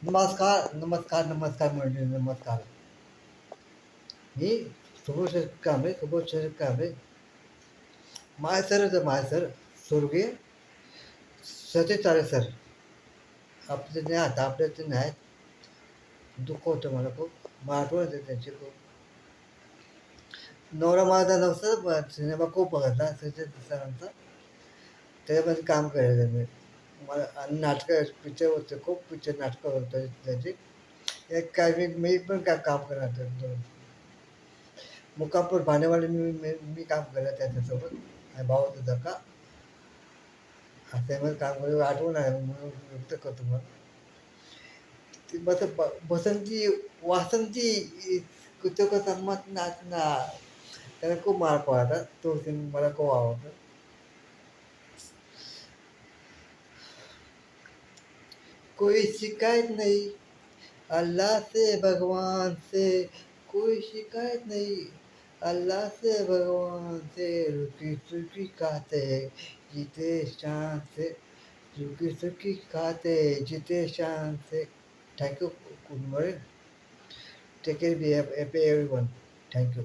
नमस्कार, नमस्कार, नमस्कार मंडळी, नमस्कार. मी सुबोध शरद कांबळे, सुबोध शरद कांबळे. माय सर स्वर्गीय सतीश तारे सर. आपले नाही आता आपल्या ते नाही. दुःख होतं मला खूप. मला आठवण येते त्यांची खूप. नवरा माझा नवसा सिनेमा खूप बघितला सतीश सरांचा. त्याच्यामध्ये काम केलं त्यांनी. मला आणि नाटकं पिक्चर होते खूप पिक्चर नाटकं होतं त्याची. एक काय मी पण काय काम करणार त्यात. मुक्कामपूर भांडेवाडी मी काम केलं त्याच्यासोबत आणि भाऊ होता का त्यामध्ये काम करायचं आठवण आहे म्हणून व्यक्त करतो मला. ती बसंती वासंती कुतुक संमत नाचणार त्याला खूप मार पडला तो सीन मला खूप आवडतो. कोई शिकायत नहीं अल्लाह से भगवान से, कोई शिकायत नहीं अल्लाह से भगवान से, रुकी सुखी खाते जीते शान से, रुकी सुखी खाते जीते शान से. Thank you. Good morning. Take care be happy everyone. Thank you.